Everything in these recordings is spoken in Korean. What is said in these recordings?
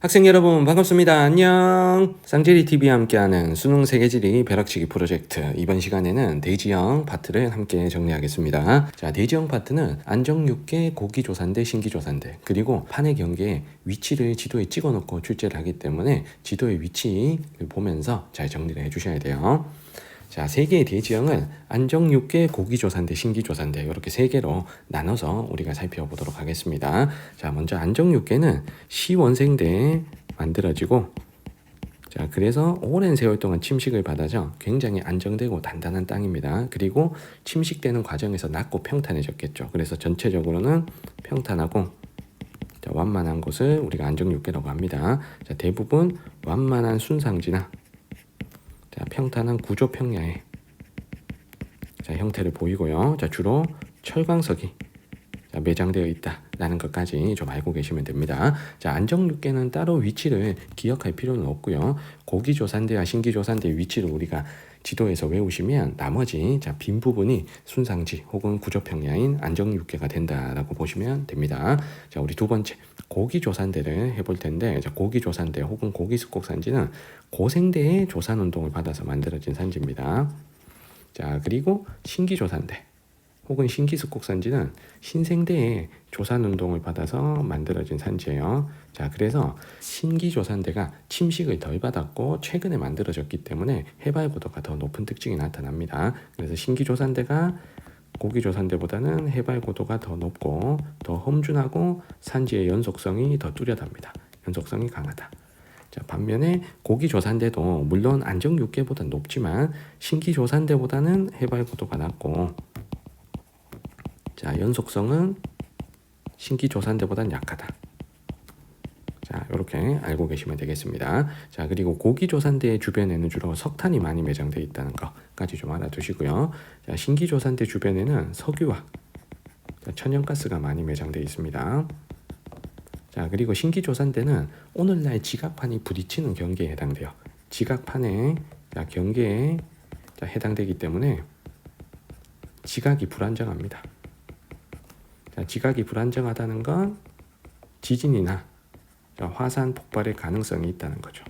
학생 여러분 반갑습니다. 안녕. 쌍제리TV와 함께하는 수능 세계지리 벼락치기 프로젝트, 이번 시간에는 대지형 파트를 함께 정리하겠습니다. 자, 대지형 파트는 안정육계 고기조산대, 신기조산대, 그리고 판의 경계에 위치를 지도에 찍어놓고 출제를 하기 때문에 지도의 위치를 보면서 잘 정리를 해주셔야 돼요. 자, 세 개의 대지형을 안정육계, 고기조산대, 신기조산대 이렇게 세 개로 나눠서 우리가 살펴보도록 하겠습니다. 자, 먼저 안정육계는 시원생대에 만들어지고, 자, 그래서 오랜 세월 동안 침식을 받아서 굉장히 안정되고 단단한 땅입니다. 그리고 침식되는 과정에서 낮고 평탄해졌겠죠. 그래서 전체적으로는 평탄하고, 자, 완만한 곳을 우리가 안정육계라고 합니다. 자, 대부분 완만한 순상지나, 자, 평탄한 구조 평야의, 자, 형태를 보이고요. 자, 주로 철광석이, 자, 매장되어 있다라는 것까지 좀 알고 계시면 됩니다. 자, 안정육계는 따로 위치를 기억할 필요는 없고요. 고기조산대와 신기조산대의 위치를 우리가 지도에서 외우시면 나머지, 자, 빈 부분이 순상지 혹은 구조평야인 안정육계가 된다라고 보시면 됩니다. 자, 우리 두 번째 고기조산대를 해볼 텐데, 자, 고기조산대 혹은 고기습곡산지는 고생대의 조산운동을 받아서 만들어진 산지입니다. 자, 그리고 신기조산대 혹은 신기습곡산지는 신생대의 조산운동을 받아서 만들어진 산지예요. 자, 그래서 신기조산대가 침식을 덜 받았고 최근에 만들어졌기 때문에 해발고도가 더 높은 특징이 나타납니다. 그래서 신기조산대가 고기조산대보다는 해발고도가 더 높고 더 험준하고 산지의 연속성이 더 뚜렷합니다. 연속성이 강하다. 자, 반면에 고기조산대도 물론 안정육계보다 높지만 신기조산대보다는 해발고도가 낮고, 자, 연속성은 신기조산대보다는 약하다. 자, 이렇게 알고 계시면 되겠습니다. 자, 그리고 고기조산대 주변에는 주로 석탄이 많이 매장되어 있다는 것까지 좀 알아두시고요. 자, 신기조산대 주변에는 석유와, 자, 천연가스가 많이 매장되어 있습니다. 자, 그리고 신기조산대는 오늘날 지각판이 부딪히는 경계에 해당돼요. 지각판의, 자, 경계에, 자, 해당되기 때문에 지각이 불안정합니다. 자, 지각이 불안정하다는 건 지진이나, 자, 화산 폭발의 가능성이 있다는 거죠.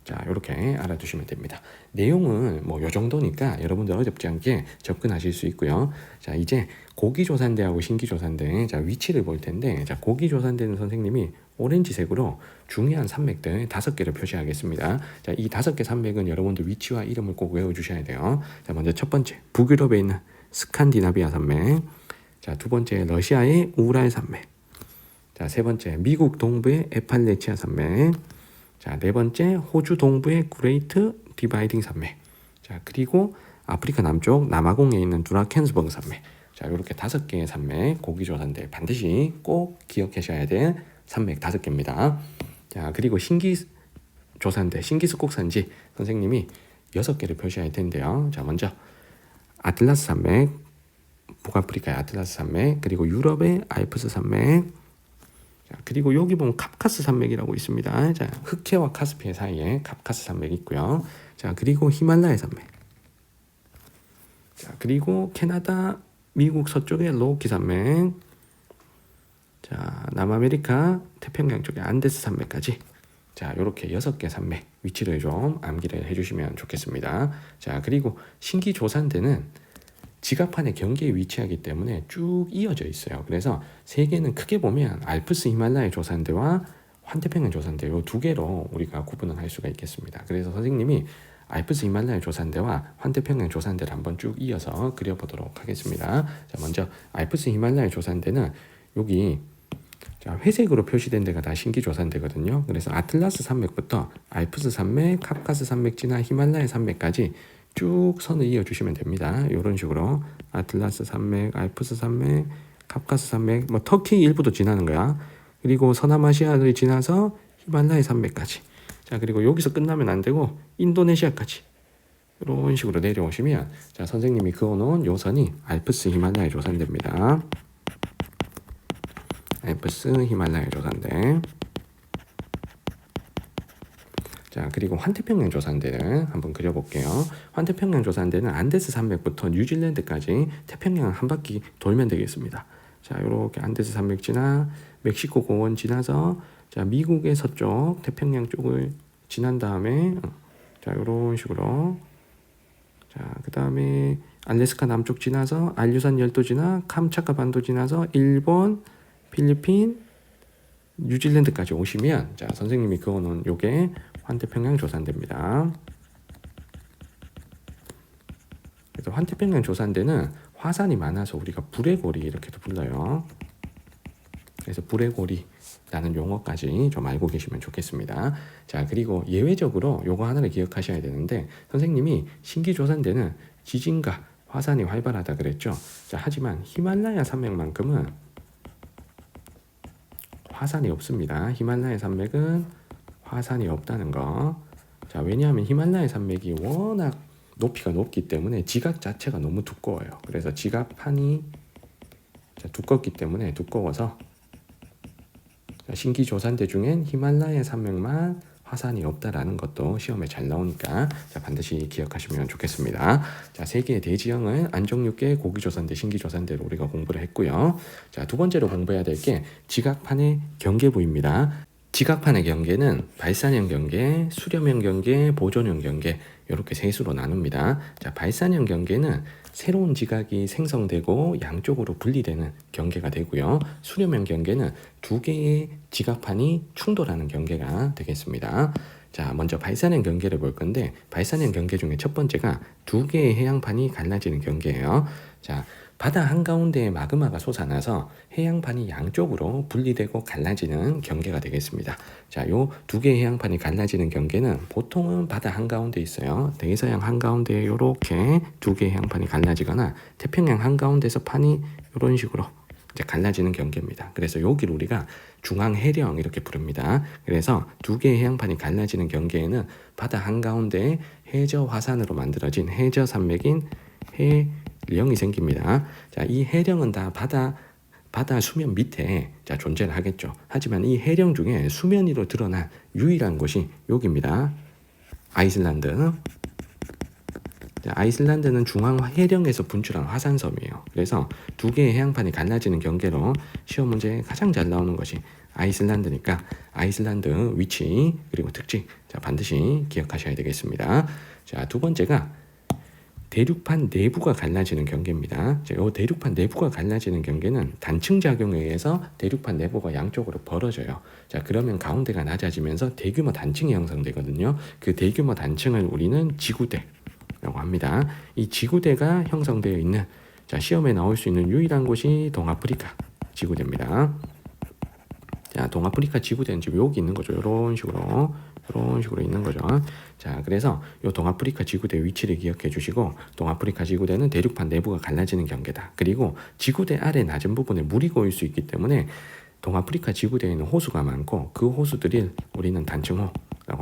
자, 이렇게 알아두시면 됩니다. 내용은 뭐 요 정도니까 여러분들 어렵지 않게 접근하실 수 있고요. 자, 이제 고기조산대하고 신기조산대, 자, 위치를 볼 텐데, 자, 고기조산대는 선생님이 오렌지색으로 중요한 산맥들 5개를 표시하겠습니다. 자, 이 5개 산맥은 여러분들 위치와 이름을 꼭 외워주셔야 돼요. 자, 먼저 첫 번째, 북유럽에 있는 스칸디나비아 산맥. 자, 두 번째, 러시아의 우랄 산맥. 자, 세 번째, 미국 동부의 에팔레치아 산맥. 자, 네 번째, 호주 동부의 그레이트 디바이딩 산맥. 자, 그리고 아프리카 남쪽 남아공에 있는 두라켄스버그 산맥. 자, 이렇게 5개의 산맥, 고기조산대 반드시 꼭 기억하셔야 될 산맥 5개입니다. 자, 그리고 신기조산대, 신기습곡산지 선생님이 6개를 표시할 텐데요. 자, 먼저 아틀라스 산맥, 북아프리카의 아틀라스 산맥, 그리고 유럽의 알프스 산맥. 자, 그리고 여기 보면 카프카스 산맥이라고 있습니다. 자, 흑해와 카스피해 사이에 카프카스 산맥이 있고요. 자, 그리고 히말라야 산맥. 자, 그리고 캐나다, 미국 서쪽의 로키 산맥. 자, 남아메리카 태평양 쪽의 안데스 산맥까지. 자, 이렇게 6개 산맥 위치를 좀 암기를 해주시면 좋겠습니다. 자, 그리고 신기조산대는 지각판의 경계에 위치하기 때문에 쭉 이어져 있어요. 그래서 세 개는 크게 보면 알프스 히말라야 조산대와 환태평양 조산대 이 2개로 우리가 구분을 할 수가 있겠습니다. 그래서 선생님이 알프스 히말라야 조산대와 환태평양 조산대를 한번 쭉 이어서 그려보도록 하겠습니다. 자, 먼저 알프스 히말라야 조산대는 여기, 자, 회색으로 표시된 데가 다 신기조산대거든요. 그래서 아틀라스 산맥부터 알프스 산맥, 카프카스 산맥 지나 히말라야 산맥까지 쭉 선을 이어주시면 됩니다. 이런 식으로 아틀라스 산맥, 알프스 산맥, 카프카스 산맥, 뭐 터키 일부도 지나는 거야. 그리고 서남아시아를 지나서 히말라야 산맥까지. 자, 그리고 여기서 끝나면 안 되고 인도네시아까지 이런 식으로 내려오시면, 자, 선생님이 그어놓은 요선이 알프스 히말라야 조산대입니다. 알프스 히말라야 조산대. 자, 그리고 환태평양 조산대를 한번 그려볼게요. 환태평양 조산대는 안데스 산맥부터 뉴질랜드까지 태평양 한 바퀴 돌면 되겠습니다. 자, 이렇게 안데스 산맥 지나 멕시코 공원 지나서 자, 미국의 서쪽 태평양 쪽을 지난 다음에 자, 이런 식으로 자, 그 다음에 알래스카 남쪽 지나서 알류산 열도 지나 캄차카 반도 지나서 일본, 필리핀, 뉴질랜드까지 오시면 자, 선생님이 그어놓은 요게 환태평양 조산대입니다. 그래서 환태평양 조산대는 화산이 많아서 우리가 불의 고리 이렇게도 불러요. 그래서 불의 고리라는 용어까지 좀 알고 계시면 좋겠습니다. 자, 그리고 예외적으로 요거 하나를 기억하셔야 되는데 선생님이 신기조산대는 지진과 화산이 활발하다 그랬죠. 자, 하지만 히말라야 산맥만큼은 화산이 없습니다. 히말라야 산맥은 화산이 없다는 거. 자, 왜냐하면 히말라야 산맥이 워낙 높이가 높기 때문에 지각 자체가 너무 두꺼워요. 그래서 지각판이 두껍기 때문에 두꺼워서 신기조산대 중엔 히말라야 산맥만 화산이 없다라는 것도 시험에 잘 나오니까 자, 반드시 기억하시면 좋겠습니다. 자, 세 개의 대지형은 안정육계, 고기조산대, 신기조산대로 우리가 공부를 했고요. 자, 두 번째로 공부해야 될 게 지각판의 경계부입니다. 지각판의 경계는 발산형 경계, 수렴형 경계, 보존형 경계 이렇게 세 수로 나눕니다. 자, 발산형 경계는 새로운 지각이 생성되고 양쪽으로 분리되는 경계가 되고요. 수렴형 경계는 두 개의 지각판이 충돌하는 경계가 되겠습니다. 자, 먼저 발산형 경계를 볼 건데 발산형 경계 중에 첫 번째가 두 개의 해양판이 갈라지는 경계예요. 자, 바다 한가운데에 마그마가 솟아나서 해양판이 양쪽으로 분리되고 갈라지는 경계가 되겠습니다. 자, 요 두 개의 해양판이 갈라지는 경계는 보통은 바다 한가운데 있어요. 대서양 한가운데에 요렇게 두 개의 해양판이 갈라지거나 태평양 한가운데서 판이 이런 식으로 이제 갈라지는 경계입니다. 그래서 여기를 우리가 중앙해령 이렇게 부릅니다. 그래서 두 개의 해양판이 갈라지는 경계에는 바다 한가운데에 해저 화산으로 만들어진 해저 산맥인 해령이 생깁니다. 자, 이 해령은 다 바다 수면 밑에 자, 존재를 하겠죠. 하지만 이 해령 중에 수면 위로 드러난 유일한 곳이 여기입니다. 아이슬란드. 자, 아이슬란드는 중앙 해령에서 분출한 화산섬이에요. 그래서 두 개의 해양판이 갈라지는 경계로 시험 문제에 가장 잘 나오는 것이 아이슬란드니까 아이슬란드 위치 그리고 특징 자, 반드시 기억하셔야 되겠습니다. 자, 두 번째가 대륙판 내부가 갈라지는 경계입니다. 이 대륙판 내부가 갈라지는 경계는 단층 작용에 의해서 대륙판 내부가 양쪽으로 벌어져요. 자, 그러면 가운데가 낮아지면서 대규모 단층이 형성되거든요. 그 대규모 단층을 우리는 지구대라고 합니다. 이 지구대가 형성되어 있는 자, 시험에 나올 수 있는 유일한 곳이 동아프리카 지구대입니다. 자, 동아프리카 지구대는 지금 여기 있는 거죠. 이런 식으로 있는 거죠. 자, 그래서 이 동아프리카 지구대 위치를 기억해 주시고 동아프리카 지구대는 대륙판 내부가 갈라지는 경계다. 그리고 지구대 아래 낮은 부분에 물이 고일 수 있기 때문에 동아프리카 지구대에는 호수가 많고 그 호수들이 우리는 단층호라고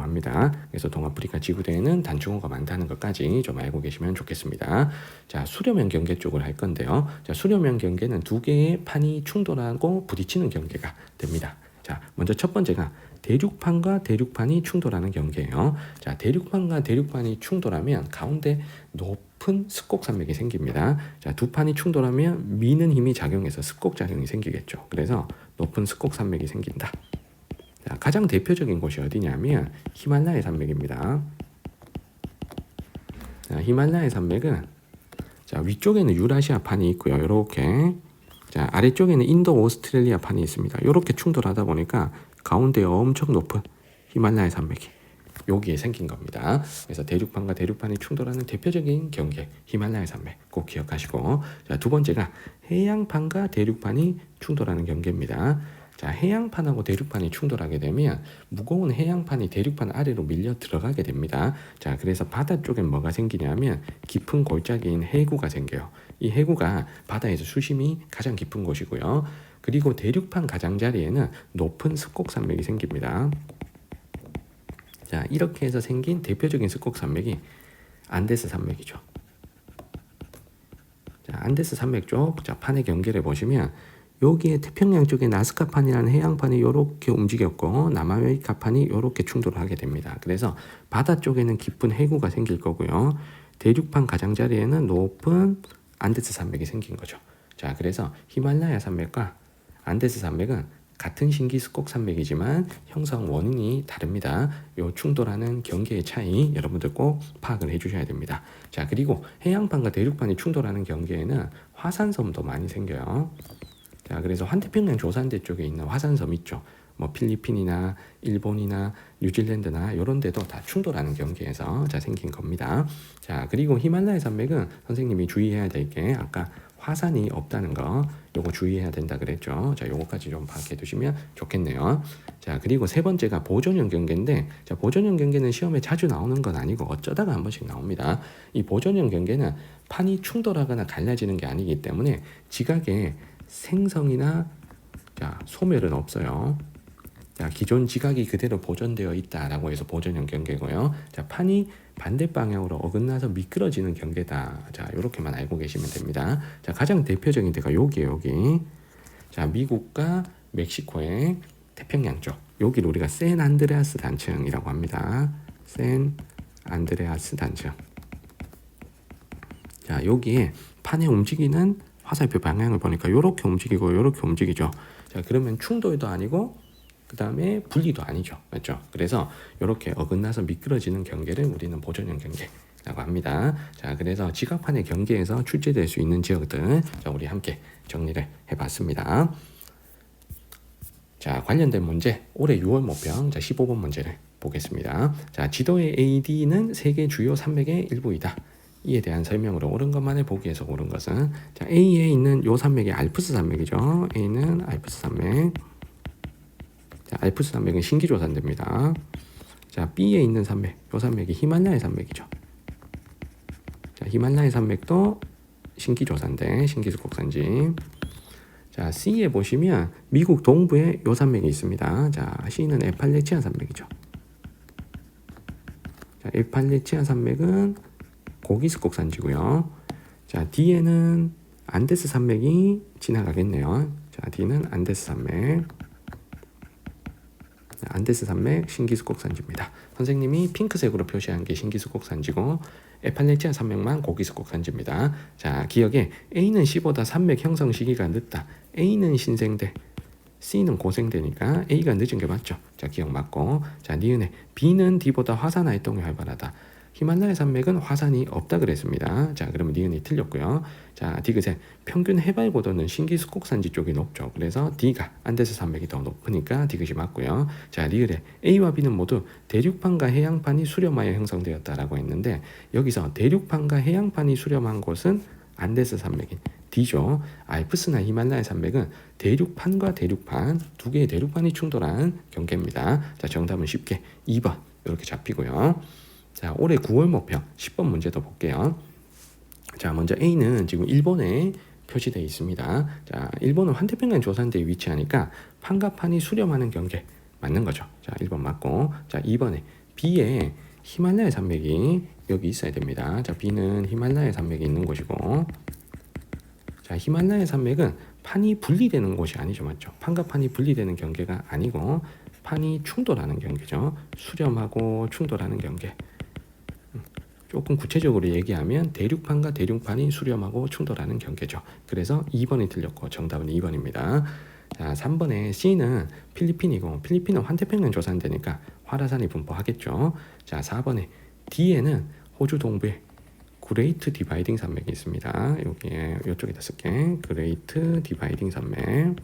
합니다. 그래서 동아프리카 지구대에는 단층호가 많다는 것까지 좀 알고 계시면 좋겠습니다. 자, 수렴형 경계 쪽을 할 건데요. 자, 수렴형 경계는 두 개의 판이 충돌하고 부딪히는 경계가 됩니다. 자, 먼저 첫 번째가 대륙판과 대륙판이 충돌하는 경계예요. 자, 대륙판과 대륙판이 충돌하면 가운데 높은 습곡산맥이 생깁니다. 자, 두 판이 충돌하면 미는 힘이 작용해서 습곡작용이 생기겠죠. 그래서 높은 습곡산맥이 생긴다. 자, 가장 대표적인 곳이 어디냐면 히말라야 산맥입니다. 자, 히말라야 산맥은 자, 위쪽에는 유라시아 판이 있고요. 이렇게 자, 아래쪽에는 인도 오스트레일리아 판이 있습니다. 이렇게 충돌하다 보니까 가운데에 엄청 높은 히말라야 산맥이 여기에 생긴 겁니다. 그래서 대륙판과 대륙판이 충돌하는 대표적인 경계 히말라야 산맥 꼭 기억하시고 자, 두 번째가 해양판과 대륙판이 충돌하는 경계입니다. 자, 해양판하고 대륙판이 충돌하게 되면 무거운 해양판이 대륙판 아래로 밀려 들어가게 됩니다. 자, 그래서 바다 쪽엔 뭐가 생기냐면 깊은 골짜기인 해구가 생겨요. 이 해구가 바다에서 수심이 가장 깊은 곳이고요. 그리고 대륙판 가장자리에는 높은 습곡산맥이 생깁니다. 자, 이렇게 해서 생긴 대표적인 습곡산맥이 안데스 산맥이죠. 자, 안데스 산맥 쪽 자, 판의 경계를 보시면 여기에 태평양 쪽에 나스카판이라는 해양판이 이렇게 움직였고 남아메리카판이 이렇게 충돌을 하게 됩니다. 그래서 바다 쪽에는 깊은 해구가 생길 거고요. 대륙판 가장자리에는 높은 안데스 산맥이 생긴 거죠. 자, 그래서 히말라야 산맥과 안데스 산맥은 같은 신기스콕 산맥이지만 형성 원인이 다릅니다. 요 충돌하는 경계의 차이 여러분들 꼭 파악을 해주셔야 됩니다. 자, 그리고 해양판과 대륙판이 충돌하는 경계에는 화산섬도 많이 생겨요. 자, 그래서 환태평양 조산대 쪽에 있는 화산섬 있죠. 뭐 필리핀이나 일본이나 뉴질랜드나 이런 데도 다 충돌하는 경계에서 자 생긴 겁니다. 자, 그리고 히말라야 산맥은 선생님이 주의해야 될 게 아까 화산이 없다는 거 요거 주의해야 된다 그랬죠. 자, 요거까지 좀 파악해 두시면 좋겠네요. 자, 그리고 세 번째가 보존형 경계인데, 자, 보존형 경계는 시험에 자주 나오는 건 아니고 어쩌다가 한 번씩 나옵니다. 이 보존형 경계는 판이 충돌하거나 갈라지는 게 아니기 때문에 지각에 생성이나 자, 소멸은 없어요. 자, 기존 지각이 그대로 보존되어 있다라고 해서 보존형 경계고요. 자, 판이 반대 방향으로 어긋나서 미끄러지는 경계다. 자, 이렇게만 알고 계시면 됩니다. 자, 가장 대표적인 데가 여기에요, 여기. 자, 미국과 멕시코의 태평양 쪽. 여기를 우리가 샌 안드레아스 단층이라고 합니다. 샌 안드레아스 단층. 자, 여기에 판에 움직이는 화살표 방향을 보니까 이렇게 움직이고 이렇게 움직이죠. 자, 그러면 충돌도 아니고 그 다음에 분리도 아니죠. 맞죠? 그래서 이렇게 어긋나서 미끄러지는 경계를 우리는 보존형 경계라고 합니다. 자, 그래서 지각판의 경계에서 출제될 수 있는 지역들 자, 우리 함께 정리를 해봤습니다. 자, 관련된 문제 올해 6월 모평 자 15번 문제를 보겠습니다. 자, 지도의 AD는 세계 주요 산맥의 일부이다. 이에 대한 설명으로 옳은 것만을 보기 위해서 옳은 것은 자, A에 있는 요 산맥이 알프스 산맥이죠. A는 알프스 산맥. 자, 알프스 산맥은 신기조산대입니다. 자, B에 있는 산맥, 요 산맥이 히말라야 산맥이죠. 자, 히말라야 산맥도 신기조산대, 신기스콕산지. 자, C에 보시면 미국 동부에 요 산맥이 있습니다. 자, C는 에팔레치아 산맥이죠. 자, 에팔레치아 산맥은 고기스콕산지고요. 자, D에는 안데스 산맥이 지나가겠네요. 자, D는 안데스 산맥. 안데스 산맥 신기스콕산지입니다. 선생님이 핑크색으로 표시한 게 신기스콕산지고 에팔레치아 산맥만 고기스콕산지입니다. 자, 기억에 A는 C보다 산맥 형성 시기가 늦다. A는 신생대, C는 고생대니까 A가 늦은 게 맞죠. 자, 기억 맞고. 자, 니은에 B는 D보다 화산 활동이 활발하다. 히말라야 산맥은 화산이 없다 그랬습니다. 자, 그러면 니은이 틀렸고요. 자, 디귿에 평균 해발 고도는 신기스콕산지 쪽이 높죠. 그래서 D가 안데스 산맥이 더 높으니까 디귿이 맞고요. 자, 리을에 A와 B는 모두 대륙판과 해양판이 수렴하여 형성되었다라고 했는데 여기서 대륙판과 해양판이 수렴한 곳은 안데스 산맥인 D죠. 알프스나 히말라야 산맥은 대륙판과 대륙판 두 개의 대륙판이 충돌한 경계입니다. 자, 정답은 쉽게 2번 이렇게 잡히고요. 자, 올해 9월 모평 10번 문제 더 볼게요. 자, 먼저 A는 지금 일본에 표시되어 있습니다. 자, 일본은 환태평양 조산대에 위치하니까 판과 판이 수렴하는 경계 맞는 거죠. 자, 1번 맞고. 자, 2번에 B에 히말라야 산맥이 여기 있어야 됩니다. 자, B는 히말라야 산맥이 있는 곳이고. 자, 히말라야 산맥은 판이 분리되는 곳이 아니죠. 맞죠? 판과 판이 분리되는 경계가 아니고 판이 충돌하는 경계죠. 수렴하고 충돌하는 경계. 조금 구체적으로 얘기하면 대륙판과 대륙판이 수렴하고 충돌하는 경계죠. 그래서 2번이 틀렸고 정답은 2번입니다. 자, 3번에 C는 필리핀이고 필리핀은 환태평양 조산대니까 화라산이 분포하겠죠. 자, 4번에 D에는 호주 동부에 그레이트 디바이딩 산맥이 있습니다. 여기에 이쪽에다 쓸게. 그레이트 디바이딩 산맥.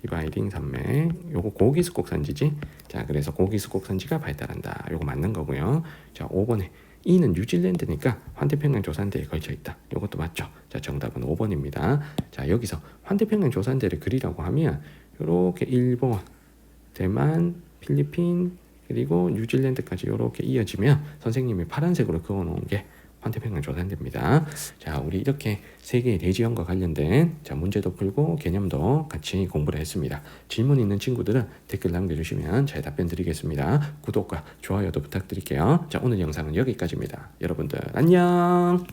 디바이딩 산맥. 요거 고기스콕 산지지. 자, 그래서 고기스콕 산지가 발달한다. 요거 맞는 거고요. 자, 5번에 E는 뉴질랜드니까 환태평양 조산대에 걸쳐 있다. 이것도 맞죠? 자, 정답은 5번입니다. 자, 여기서 환태평양 조산대를 그리라고 하면 이렇게 일본, 대만, 필리핀 그리고 뉴질랜드까지 이렇게 이어지면 선생님이 파란색으로 그어놓은 게 환태평양 조산대입니다. 자, 우리 이렇게 세계의 대지형과 관련된 자, 문제도 풀고 개념도 같이 공부를 했습니다. 질문 있는 친구들은 댓글 남겨주시면 잘 답변 드리겠습니다. 구독과 좋아요도 부탁드릴게요. 자, 오늘 영상은 여기까지입니다. 여러분들 안녕.